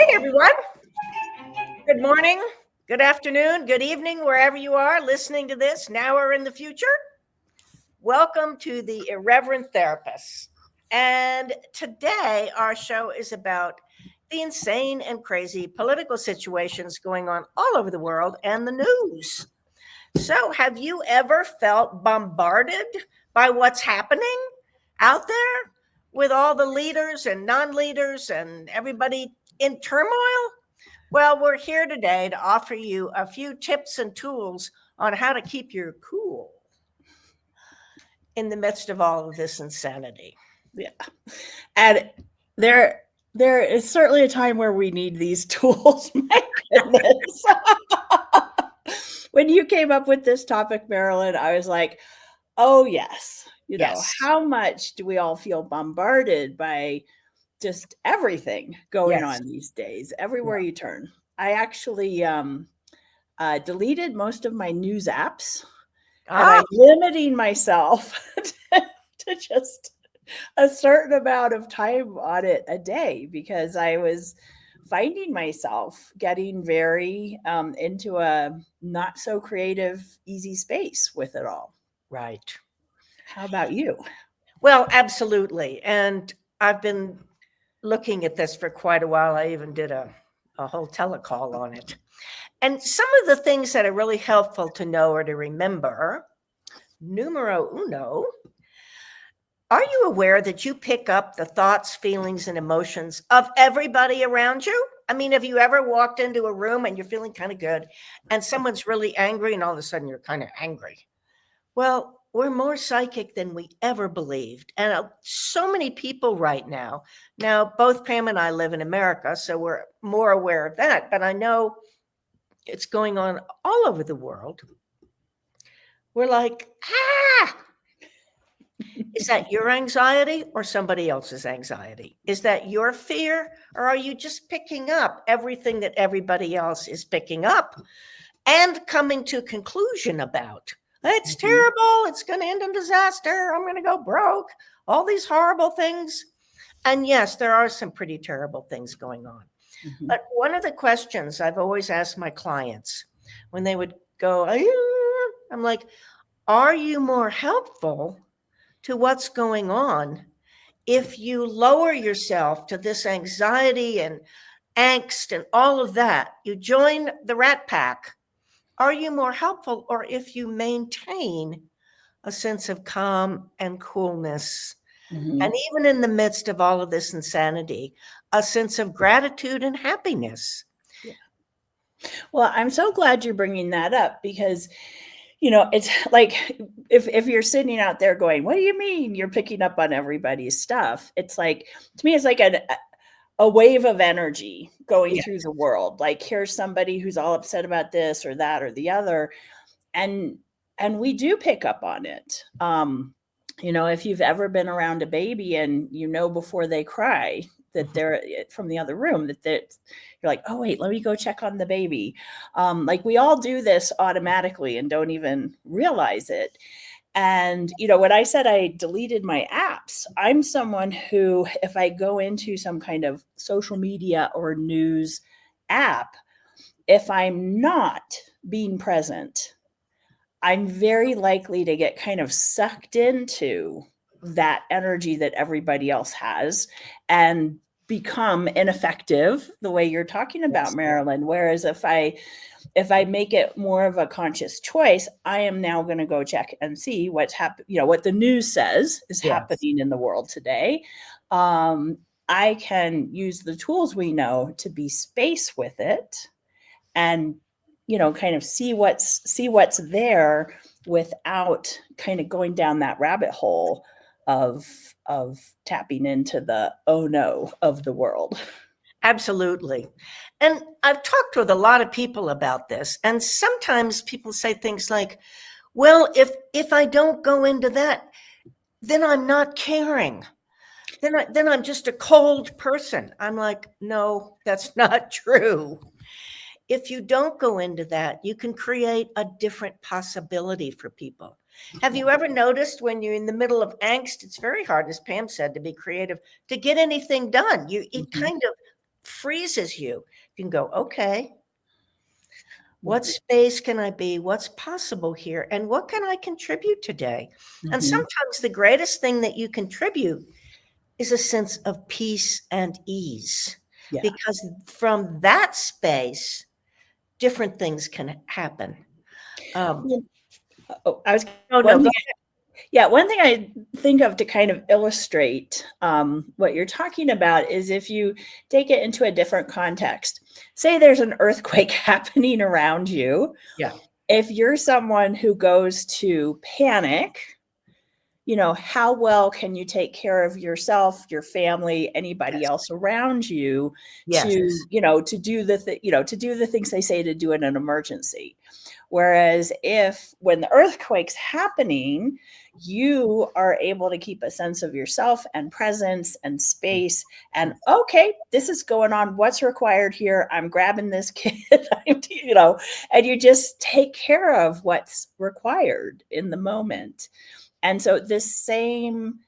Hey everyone. Good morning, good afternoon, good evening, wherever you are listening to this now or in the future. Welcome to the Irreverent Therapists. And today our show is about the insane and crazy political situations going on all over the world and the news. So, have you ever felt bombarded by what's happening out there with all the leaders and non leaders and everybody in turmoil? Well, we're here today to offer you a few tips and tools on how to keep your cool in the midst of all of this insanity. Yeah. And there is certainly a time where we need these tools. My goodness. When you came up with this topic, Marilyn, I was like, oh yes. Yes. How much do we all feel bombarded by just everything going Yes. on these days, everywhere you turn? I actually deleted most of my news apps, and I'm limiting myself to just a certain amount of time on it a day, because I was finding myself getting very into a not so creative, easy space with it all. Right. How about you? Well, absolutely. And I've been looking at this for quite a while. I even did a whole telecall on it. And some of the things that are really helpful to know or to remember, numero uno, are you aware that you pick up the thoughts, feelings, and emotions of everybody around you? I mean, have you ever walked into a room and you're feeling kind of good and someone's really angry and all of a sudden you're kind of angry? Well, we're more psychic than we ever believed. And so many people right now, both Pam and I live in America, so we're more aware of that. But I know it's going on all over the world. We're like, is that your anxiety or somebody else's anxiety? Is that your fear, or are you just picking up everything that everybody else is picking up and coming to a conclusion about? It's terrible. It's going to end in disaster. I'm going to go broke. All these horrible things. And yes, there are some pretty terrible things going on. Mm-hmm. But one of the questions I've always asked my clients when they would go, I'm like, are you more helpful to what's going on if you lower yourself to this anxiety and angst and all of that? You join the rat pack. Are you more helpful, or if you maintain a sense of calm and coolness, and even in the midst of all of this insanity, a sense of gratitude and happiness? Yeah. Well, I'm so glad you're bringing that up, because it's like if you're sitting out there going, what do you mean you're picking up on everybody's stuff? It's like, to me, it's like a wave of energy going through the world. Like, here's somebody who's all upset about this or that or the other. And we do pick up on it. If you've ever been around a baby and before they cry that they're from the other room, that you're like, oh wait, let me go check on the baby. Like, we all do this automatically and don't even realize it. And, when I said I deleted my apps, I'm someone who, if I go into some kind of social media or news app, if I'm not being present, I'm very likely to get kind of sucked into that energy that everybody else has and become ineffective, the way you're talking about, Marilyn. Whereas if I make it more of a conscious choice, I am now going to go check and see what's happening, what the news says is happening in the world today. I can use the tools we know to be space with it and, kind of see what's there without kind of going down that rabbit hole of tapping into the oh no of the world. Absolutely. And I've talked with a lot of people about this. And sometimes people say things like, well, if I don't go into that, then I'm not caring. Then I'm just a cold person. I'm like, no, that's not true. If you don't go into that, you can create a different possibility for people. Have you ever noticed when you're in the middle of angst, it's very hard, as Pam said, to be creative, to get anything done? It kind of freezes you. You can go, okay, what space can I be? What's possible here? And what can I contribute today? And Mhm. sometimes the greatest thing that you contribute is a sense of peace and ease. Yeah. Because from that space, different things can happen. Yeah. Oh, I was Oh, no, one go thing. Yeah, one thing I think of to kind of illustrate what you're talking about is if you take it into a different context. Say there's an earthquake happening around you. Yeah. If you're someone who goes to panic, how well can you take care of yourself, your family, anybody Yes. else around you Yes. to do to do the things they say to do in an emergency. Whereas if when the earthquake's happening, you are able to keep a sense of yourself and presence and space and okay, this is going on. What's required here? I'm grabbing this kid, and you just take care of what's required in the moment. And so the same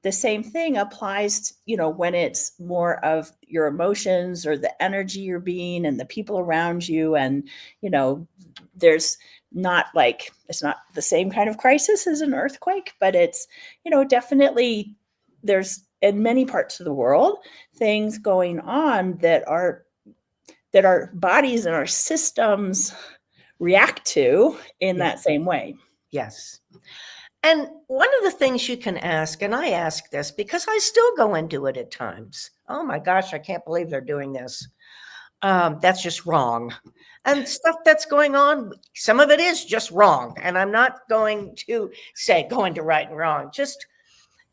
thing applies to, when it's more of your emotions or the energy you're being and the people around you. And, there's not like, it's not the same kind of crisis as an earthquake, but it's, definitely there's in many parts of the world, things going on that our bodies and our systems react to in Yeah. that same way. Yes. And one of the things you can ask, and I ask this because I still go into it at times. Oh my gosh, I can't believe they're doing this. That's just wrong. And stuff that's going on, some of it is just wrong. And I'm not going to say going to right and wrong, just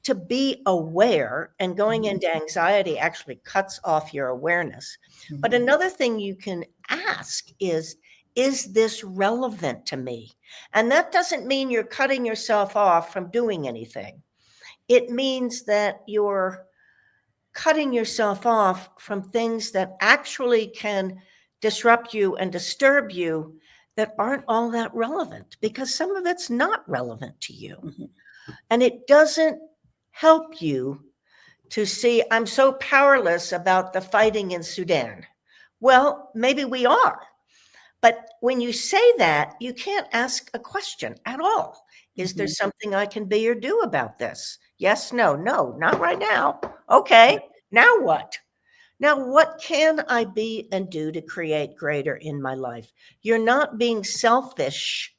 to be aware, and going into anxiety actually cuts off your awareness. But another thing you can ask is this relevant to me? And that doesn't mean you're cutting yourself off from doing anything. It means that you're cutting yourself off from things that actually can disrupt you and disturb you that aren't all that relevant, because some of it's not relevant to you. Mhm. And it doesn't help you to see, I'm so powerless about the fighting in Sudan. Well, maybe we are. But when you say that, you can't ask a question at all. Is there Mhm. something I can be or do about this? Yes, no, not right now. Okay, now what? Now, what can I be and do to create greater in my life? You're not being selfish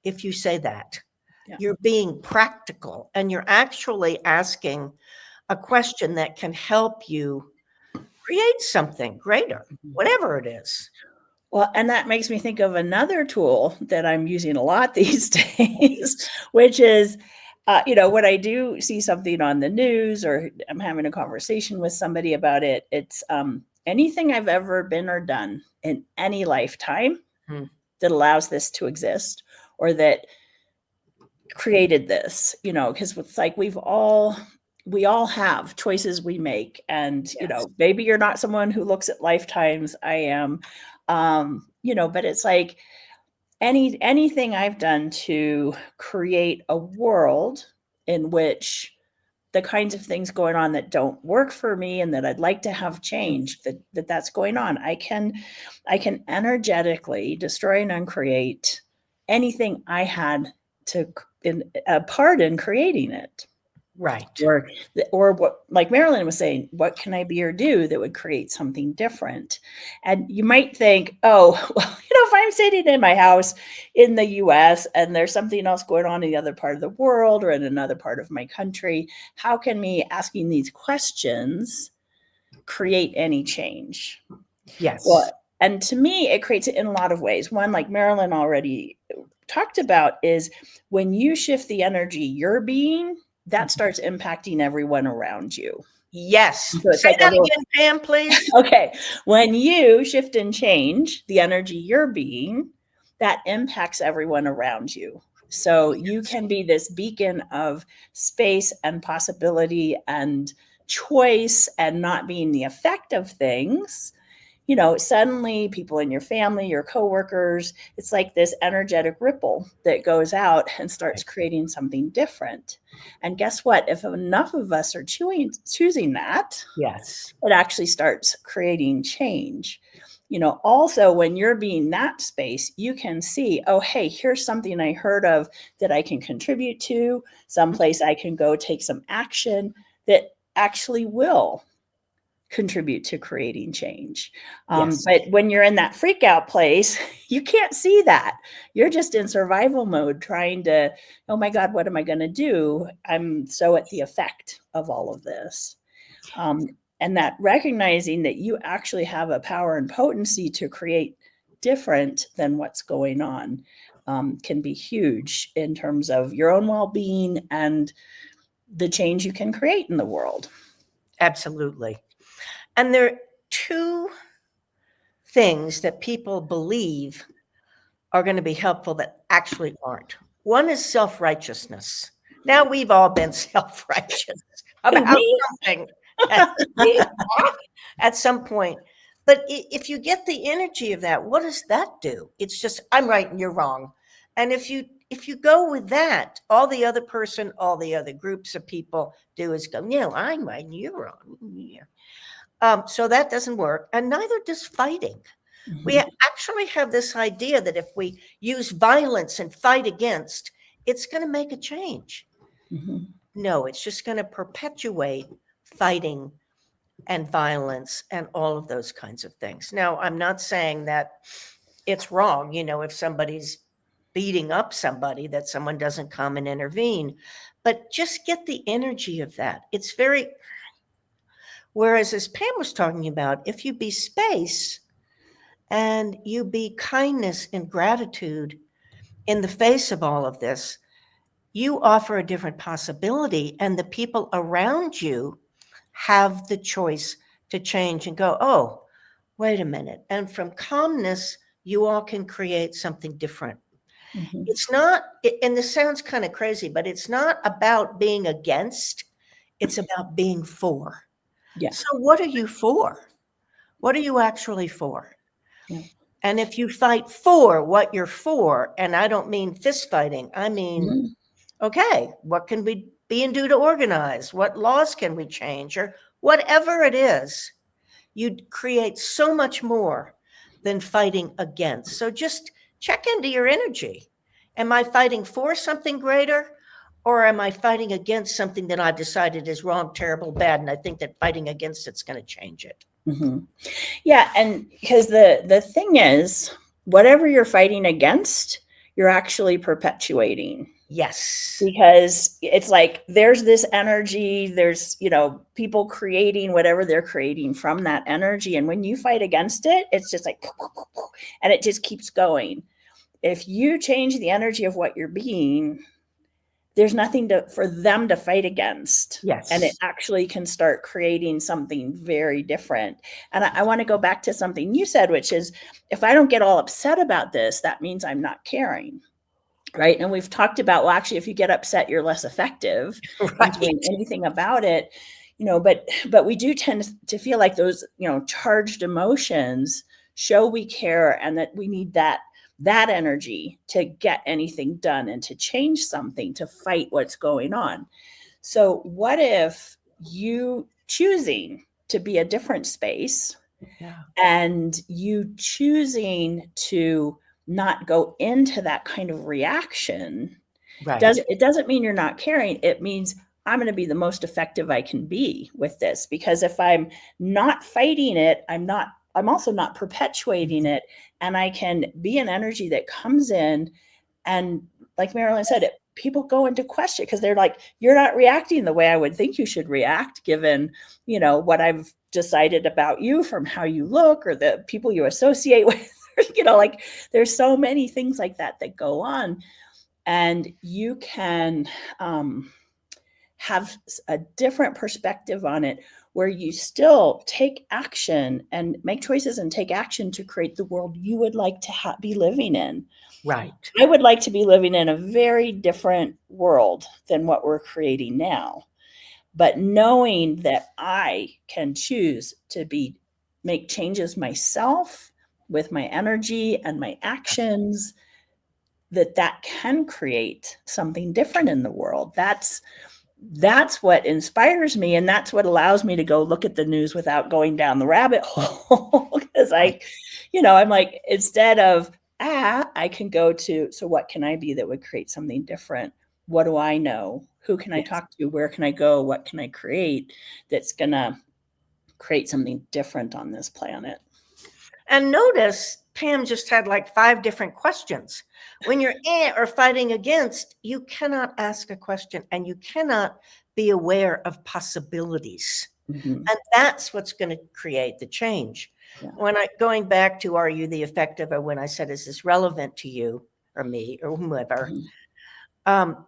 if you say that. Yeah. You're being practical, and you're actually asking a question that can help you create something greater, whatever it is. Well, and that makes me think of another tool that I'm using a lot these days, which is, when I do see something on the news or I'm having a conversation with somebody about it, it's anything I've ever been or done in any lifetime Hmm. that allows this to exist or that created this, because it's like we all have choices we make. And, Yes. maybe you're not someone who looks at lifetimes. I am, but it's like anything I've done to create a world in which the kinds of things going on that don't work for me and that I'd like to have changed, that's going on. I can energetically destroy and uncreate anything I had to a part in creating it. Right. Or what, like Marilyn was saying, what can I be or do that would create something different? And you might think, oh, well, if I'm sitting in my house in the US and there's something else going on in the other part of the world or in another part of my country, how can me asking these questions create any change? Yes. Well, and to me, it creates it in a lot of ways. One, like Marilyn already talked about, is when you shift the energy you're being, that starts impacting everyone around you. Yes. So it's Say like that again, Pam, please. okay, when you shift and change the energy you're being, that impacts everyone around you. So you can be this beacon of space and possibility and choice and not being the effect of things, suddenly people in your family, your coworkers, it's like this energetic ripple that goes out and starts creating something different. And guess what? If enough of us are choosing that, Yes. it actually starts creating change. Also, when you're being that space, you can see, oh, hey, here's something I heard of that I can contribute to, someplace I can go take some action that actually will contribute to creating change. Yes. But when you're in that freak out place, you can't see that. You're just in survival mode trying to, oh my God, what am I going to do? I'm so at the effect of all of this. And that recognizing that you actually have a power and potency to create different than what's going on can be huge in terms of your own well-being and the change you can create in the world. Absolutely. And there are two things that people believe are going to be helpful that actually aren't. One is self-righteousness. Now, we've all been self-righteous about something at some point. But if you get the energy of that, what does that do? It's just, I'm right and you're wrong. And if you go with that, all the other groups of people do is go, no, I'm right and you're wrong. Yeah. So that doesn't work. And neither does fighting. Mm-hmm. We actually have this idea that if we use violence and fight against, it's going to make a change. Mm-hmm. No, it's just going to perpetuate fighting and violence and all of those kinds of things. Now, I'm not saying that it's wrong, if somebody's beating up somebody, that someone doesn't come and intervene, but just get the energy of that. It's very, whereas as Pam was talking about, if you be space and you be kindness and gratitude in the face of all of this, you offer a different possibility, and the people around you have the choice to change and go, oh, wait a minute. And from calmness, you all can create something different. Mm-hmm. It's not, and this sounds kind of crazy, but it's not about being against, it's about being for. Yeah. So what are you for? What are you actually for? Yeah. And if you fight for what you're for, and I don't mean fist fighting, I mean, okay, what can we be and do to organize? What laws can we change? Or whatever it is, you'd create so much more than fighting against. So just check into your energy. Am I fighting for something greater? Or am I fighting against something that I've decided is wrong, terrible, bad, and I think that fighting against it's going to change it? Mm-hmm. Yeah, and because the thing is, whatever you're fighting against, you're actually perpetuating. Yes. Because it's like there's this energy, there's, people creating whatever they're creating from that energy. And when you fight against it, it's just like, and it just keeps going. If you change the energy of what you're being, there's nothing for them to fight against. Yes. And it actually can start creating something very different. And I want to go back to something you said, which is, if I don't get all upset about this, that means I'm not caring. Right. And we've talked about, well, actually, if you get upset, you're less effective in doing anything about it. But we do tend to feel like those, charged emotions show we care, and that we need that energy to get anything done and to change something, to fight what's going on. So what if you choosing to be a different space, and you choosing to not go into that kind of reaction, Right. it doesn't mean you're not caring. It means I'm going to be the most effective I can be with this, because if I'm not fighting it, I'm also not perpetuating it, and I can be an energy that comes in, and like Marilyn said, people go into question because they're like, you're not reacting the way I would think you should react, given, what I've decided about you from how you look or the people you associate with. Like there's so many things like that go on, and you can have a different perspective on it, where you still take action and make choices and take action to create the world you would like to be living in. Right. I would like to be living in a very different world than what we're creating now. But knowing that I can choose to be make changes myself with my energy and my actions, that can create something different in the world. That's what inspires me, and that's what allows me to go look at the news without going down the rabbit hole. Because I'm like, instead of I can go to, so what can I be that would create something different? What do I know? Who can I Yes. talk to? Where can I go? What can I create that's gonna create something different on this planet? And notice Pam just had like 5 different questions. When you're or fighting against, you cannot ask a question and you cannot be aware of possibilities. Mhm. And that's what's going to create the change. Yeah. When going back to, are you the effective, or when I said, is this relevant to you or me or whomever? Mhm.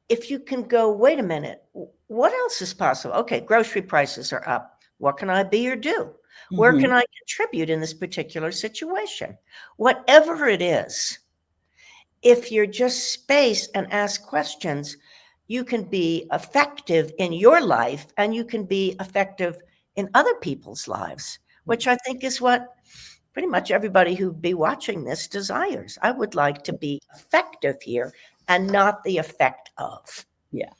If you can go, wait a minute, what else is possible? Okay, grocery prices are up. What can I be or do? Where can Mhm. I contribute in this particular situation? Whatever it is, if you're just space and ask questions, you can be effective in your life and you can be effective in other people's lives, which I think is what pretty much everybody who'd be watching this desires. I would like to be effective here and not the effect of. Yeah.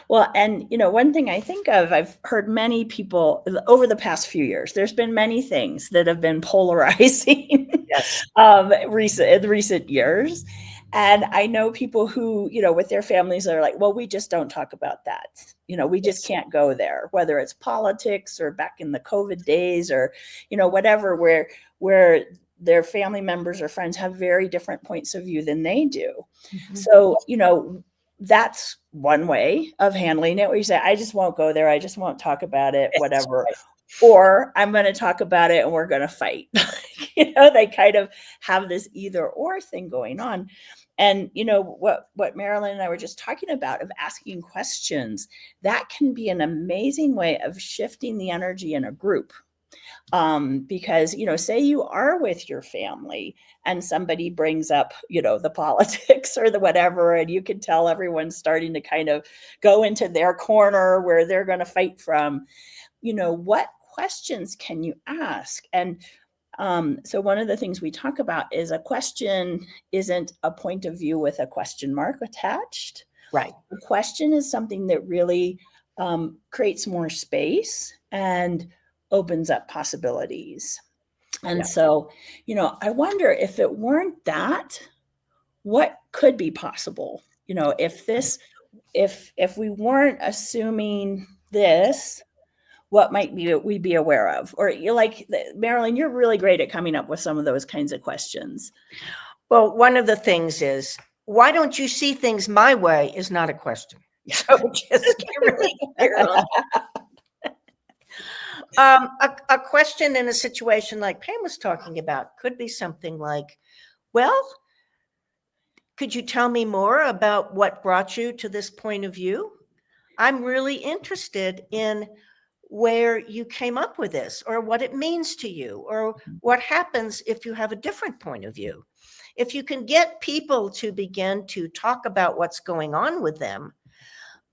Well, and one thing I think of, I've heard many people over the past few years, there's been many things that have been polarizing Yes. in recent years. And I know people who, with their families are like, well, we just don't talk about that. We just Yes. can't go there, whether it's politics or back in the COVID days or, whatever, where their family members or friends have very different points of view than they do. Mhm. So, that's one way of handling it, where you say, I just won't go there. I just won't talk about it, Yes. whatever. Or I'm going to talk about it and we're going to fight. They kind of have this either or thing going on. And what Marilyn and I were just talking about, of asking questions, that can be an amazing way of shifting the energy in a group. Because say you are with your family and somebody brings up the politics or the whatever, and you can tell everyone's starting to kind of go into their corner where they're going to fight from, what questions can you ask? And so one of the things we talk about is, a question isn't a point of view with a question mark attached. Right. A question is something that really creates more space and opens up possibilities. And Yeah. so, I wonder, if it weren't that, what could be possible? If we weren't assuming this, what might we be aware of? Or Marilyn, you're really great at coming up with some of those kinds of questions. Well, one of the things is, why don't you see things my way is not a question. So just get really clear on a question in a situation like Pam was talking about could be something like, well, could you tell me more about what brought you to this point of view? I'm really interested in where you came up with this, or what it means to you, or what happens if you have a different point of view. If you can get people to begin to talk about what's going on with them,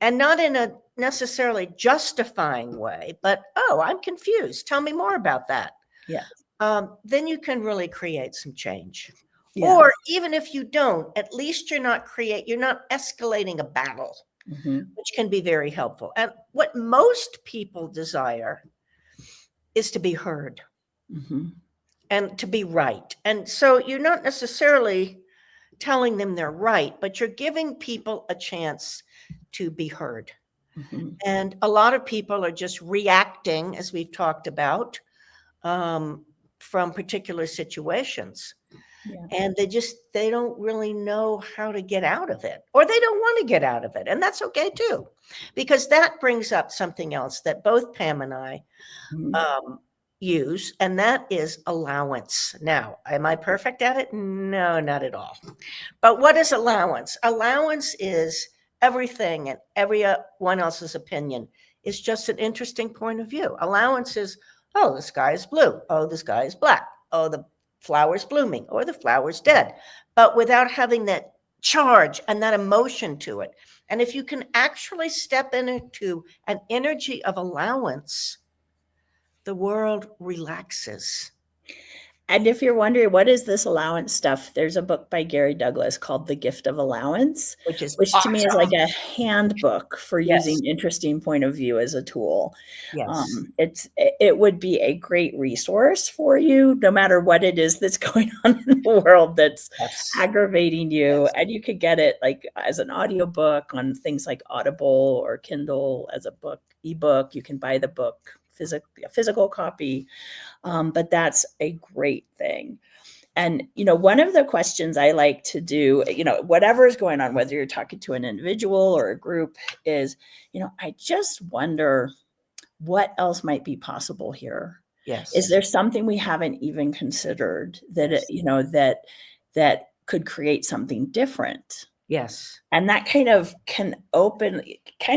and not in a necessarily justifying way, but, oh, I'm confused. Tell me more about that. Yeah. Then you can really create some change. Yeah. Or even if you don't, at least you're not escalating a battle, which can be very helpful. And what most people desire is to be heard and to be right. And so you're not necessarily telling them they're right, but you're giving people a chance to be heard. And a lot of people are just reacting, as we've talked about, from particular situations. Yeah. And they don't really know how to get out of it, or they don't want to get out of it. And that's okay too, because that brings up something else that both Pam and I use, and that is allowance. Now, am I perfect at it? No, not at all. But what is allowance? Allowance is everything, and everyone else's opinion is just an interesting point of view. Allowance is, oh, the sky is blue. Oh, the sky is black. Oh, the flower's blooming, or the flower's dead. But without having that charge and that emotion to it. And if you can actually step into an energy of allowance, the world relaxes. And if you're wondering, what is this allowance stuff? There's a book by Gary Douglas called The Gift of Allowance, Which is which to me is like awesome. a handbook for Yes. using interesting point of view as a tool. Yes. It would be a great resource for you, no matter what it is that's going on in the world that's Yes. aggravating you. Yes. And you could get it like as an audiobook on things like Audible or Kindle, as a book, ebook. You can buy the book, a physical copy. But that's a great thing. And, one of the questions I like to do, whatever is going on, whether you're talking to an individual or a group, is, I just wonder what else might be possible here. Yes. Is there something we haven't even considered that, Yes. that could create something different? Yes. And that kind of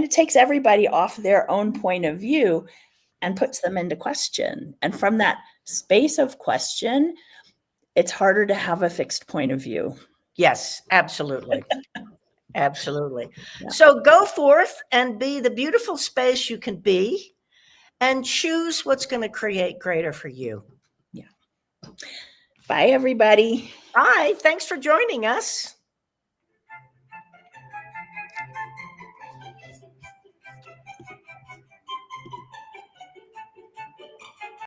takes everybody off their own point of view and puts them into question. And from that space of question, it's harder to have a fixed point of view. Yes, absolutely. Absolutely. Yeah. So go forth and be the beautiful space you can be and choose what's going to create greater for you. Yeah. Bye, everybody. Bye. Thanks for joining us.